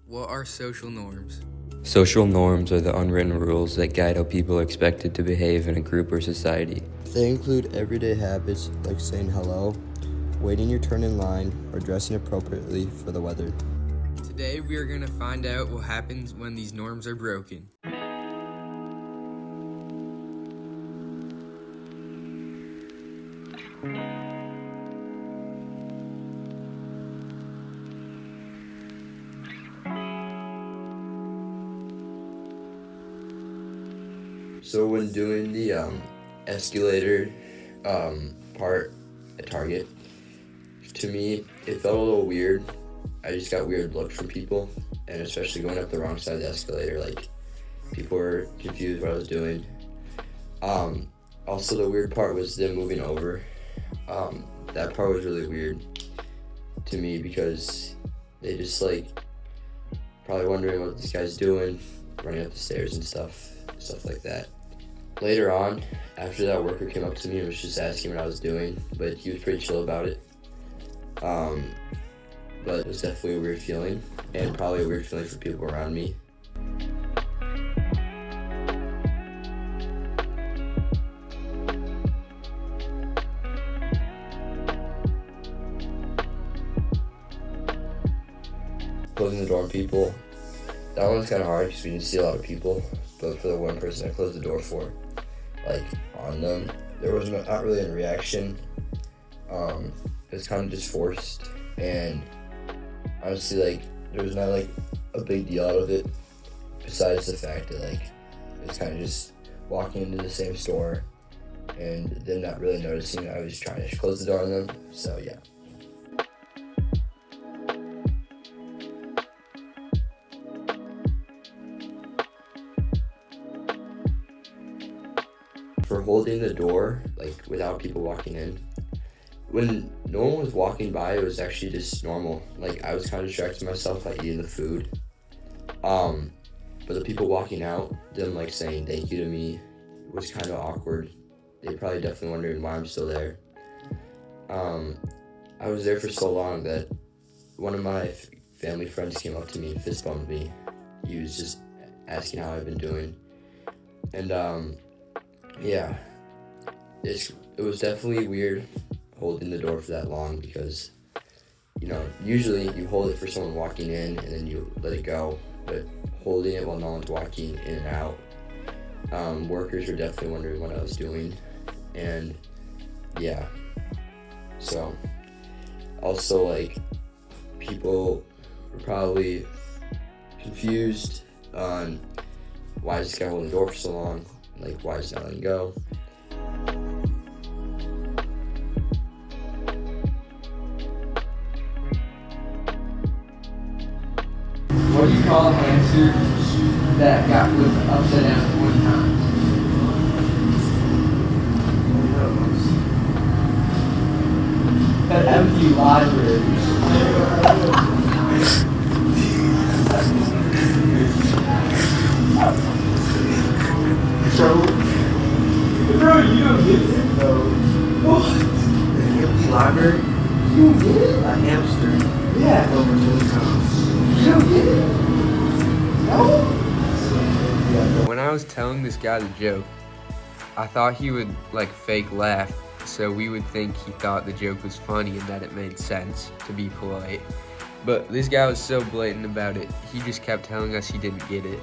What are social norms? Social norms are the unwritten rules that guide how people are expected to behave in a group or society. They include everyday habits like saying hello, waiting your turn in line, or dressing appropriately for the weather. Today we are going to find out what happens when these norms are broken. So when doing the escalator part at Target, to me, it felt a little weird. I just got weird looks from people, and especially going up the wrong side of the escalator, like, people were confused what I was doing. Also, the weird part was them moving over. That part was really weird to me because they just, probably wondering what this guy's doing, running up the stairs and stuff like that. Later on, after that worker came up to me and was just asking what I was doing, but he was pretty chill about it. But it was definitely a weird feeling, and probably a weird feeling for people around me. Closing the door on people, that one's kind of hard because we didn't see a lot of people, but for the one person I closed the door for, on them, there was not really a reaction. It was kind of just forced, and honestly, there was not a big deal out of it, besides the fact that it was kind of just walking into the same store and them not really noticing I was trying to close the door on them. So yeah. For holding the door without people walking in, when no one was walking by, it was actually just normal. I was kind of distracting myself by eating the food. But the people walking out, them saying thank you to me, was kind of awkward. They probably definitely wondering why I'm still there. I was there for so long that one of my family friends came up to me and fist bumped me. He was just asking how I've been doing. And yeah, it was definitely weird holding the door for that long because, usually you hold it for someone walking in and then you let it go, but holding it while no one's walking in and out, workers were definitely wondering what I was doing, and yeah, so also people were probably confused on why is this guy holding the door for so long, why is he not letting go. What do you call a hamster that got flipped upside down 20 times? An empty library. So, bro, you don't get it though. What? An empty library? You don't get it? A hamster. Yeah. Over 20 times. You don't get it? No? When I was telling this guy the joke, I thought he would fake laugh, so we would think he thought the joke was funny and that it made sense to be polite. But this guy was so blatant about it, he just kept telling us he didn't get it.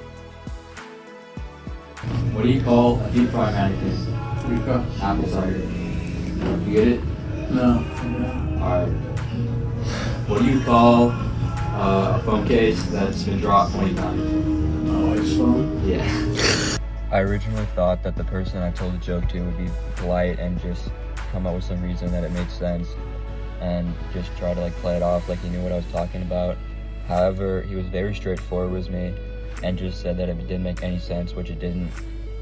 What do you call a deep fry mannequin? Apple cider. You get it? No. Alright. What do you call a phone case that's been dropped 20 times? Oh, it's phone? Yeah. I originally thought that the person I told the joke to would be polite and just come up with some reason that it made sense and just try to play it off like he knew what I was talking about. However, he was very straightforward with me and just said that if it didn't make any sense, which it didn't,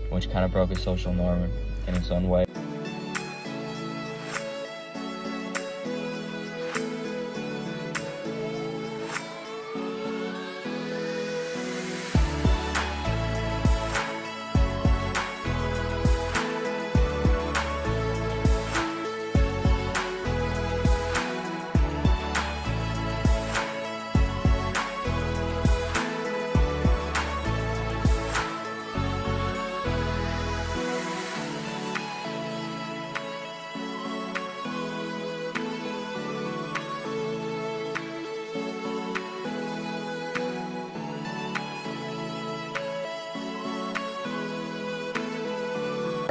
which kind of broke a social norm in its own way.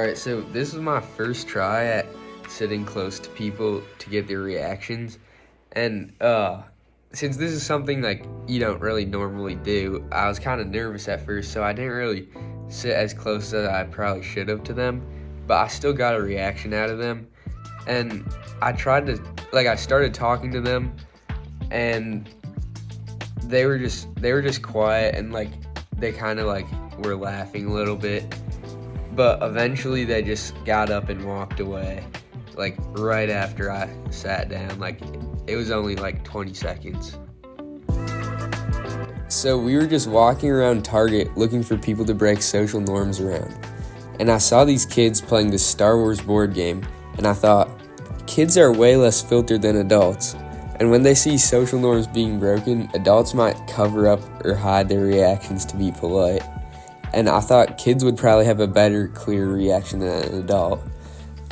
Alright, so this was my first try at sitting close to people to get their reactions. And since this is something like you don't really normally do, I was kind of nervous at first, so I didn't really sit as close as I probably should have to them. But I still got a reaction out of them. And I started talking to them, and they were just quiet, and like they kind of like were laughing a little bit. But eventually they just got up and walked away, like right after I sat down. Like it was only like 20 seconds. So we were just walking around Target looking for people to break social norms around. And I saw these kids playing the Star Wars board game, and I thought, kids are way less filtered than adults. And when they see social norms being broken, adults might cover up or hide their reactions to be polite. And I thought kids would probably have a better, clear reaction than an adult.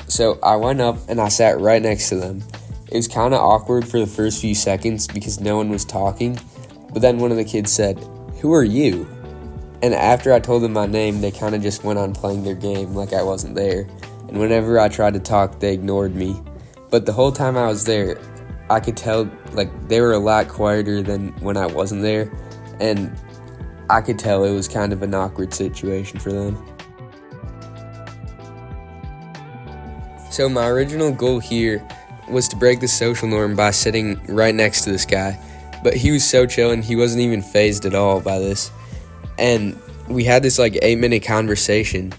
So I went up and I sat right next to them. It was kind of awkward for the first few seconds because no one was talking. But then one of the kids said, "Who are you?" And after I told them my name, they kind of just went on playing their game like I wasn't there. And whenever I tried to talk, they ignored me. But the whole time I was there, I could tell like they were a lot quieter than when I wasn't there. And I could tell it was kind of an awkward situation for them. So my original goal here was to break the social norm by sitting right next to this guy. But he was so chill and he wasn't even fazed at all by this. And we had this like 8-minute conversation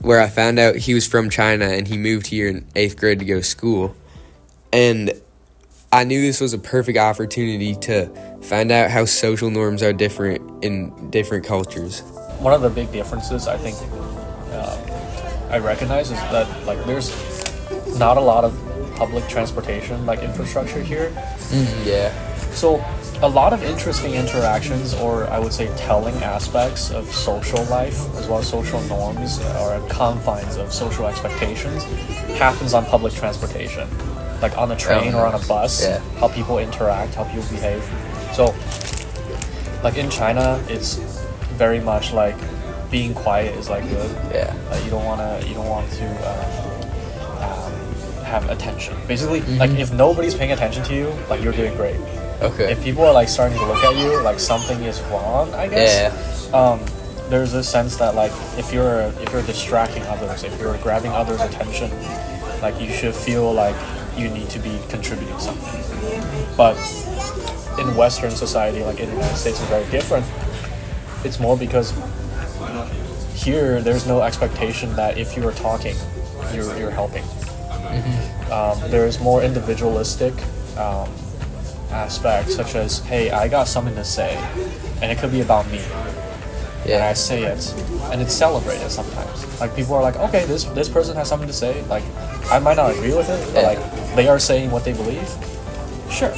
where I found out he was from China and he moved here in 8th grade to go to school. And I knew this was a perfect opportunity to find out how social norms are different in different cultures. One of the big differences I think I recognize is that like there's not a lot of public transportation like infrastructure here. Yeah. So a lot of interesting interactions, or I would say telling aspects of social life as well as social norms or confines of social expectations happens on public transportation. Like on a train or on a bus, how people interact, how people behave. So, like in China, it's very much like being quiet is like good. Yeah. You don't want to have attention. Basically, like if nobody's paying attention to you, like you're doing great. Okay. If people are like starting to look at you, like something is wrong, I guess. Yeah. There's a sense that like if you're distracting others, if you're grabbing others' attention, like you should feel like you need to be contributing something. But in Western society, like in the United States, is very different. It's more because here there's no expectation that if you are talking, you're helping. There's more individualistic aspects, such as, hey, I got something to say, and it could be about me. And I say it, and it's celebrated sometimes. Like people are like, okay, this person has something to say. Like I might not agree with it, but like they are saying what they believe. Sure.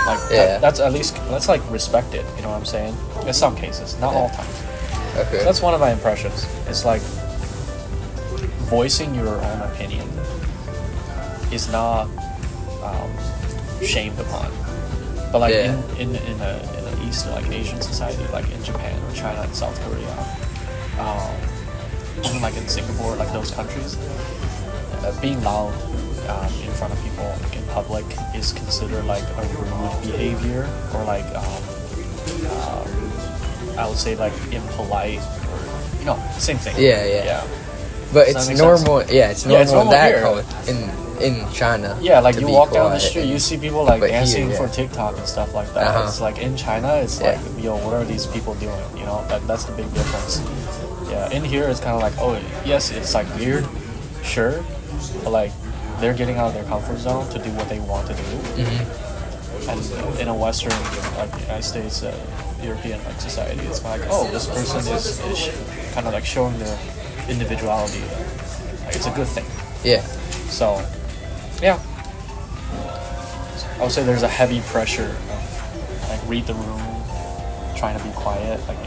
Like that's at least that's like respected. You know what I'm saying? In some cases, not all times. Okay. So that's one of my impressions. It's like voicing your own opinion is not shamed upon. But like in an East, like Asian society, like in Japan or China and South Korea, even like in Singapore, like those countries, being loud in front of people in public is considered like a rude behavior, or like I would say like impolite, or same thing. Yeah. But it's normal. It's normal in that culture, in China. Yeah, like you walk down the quiet. street, you see people like dancing here, for TikTok and stuff like that. It's like in China, it's like, yo, what are these people doing? You know, that's the big difference. Yeah, in here it's kind of like, oh, yes, it's like weird, sure, but like they're getting out of their comfort zone to do what they want to do. And in a Western, like United States, European like society, it's kind of like, oh, this person is kind of like showing their individuality. Like it's a good thing. Yeah. So, yeah. I would say there's a heavy pressure of like read the room, trying to be quiet, like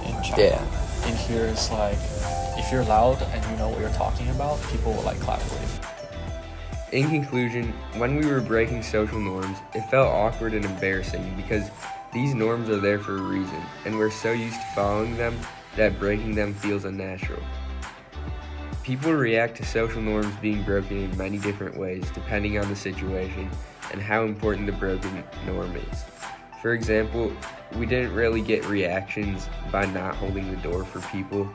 in China. Yeah. In here, it's like if you're loud and you know what you're talking about, people will like clap for you. In conclusion, when we were breaking social norms, it felt awkward and embarrassing because these norms are there for a reason, and we're so used to following them that breaking them feels unnatural. People react to social norms being broken in many different ways depending on the situation and how important the broken norm is. For example, we didn't really get reactions by not holding the door for people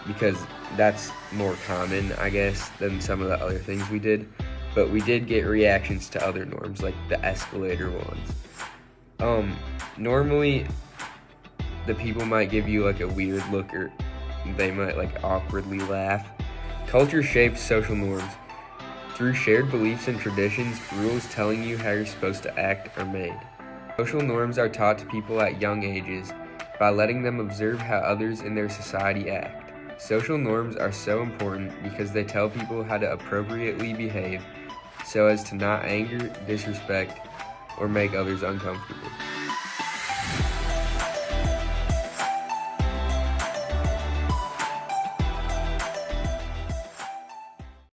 because that's more common, I guess, than some of the other things we did. But we did get reactions to other norms, like the escalator ones. Normally, the people might give you like a weird look or they might like awkwardly laugh. Culture shapes social norms. Through shared beliefs and traditions, rules telling you how you're supposed to act are made. Social norms are taught to people at young ages by letting them observe how others in their society act. Social norms are so important because they tell people how to appropriately behave so as to not anger, disrespect, or make others uncomfortable.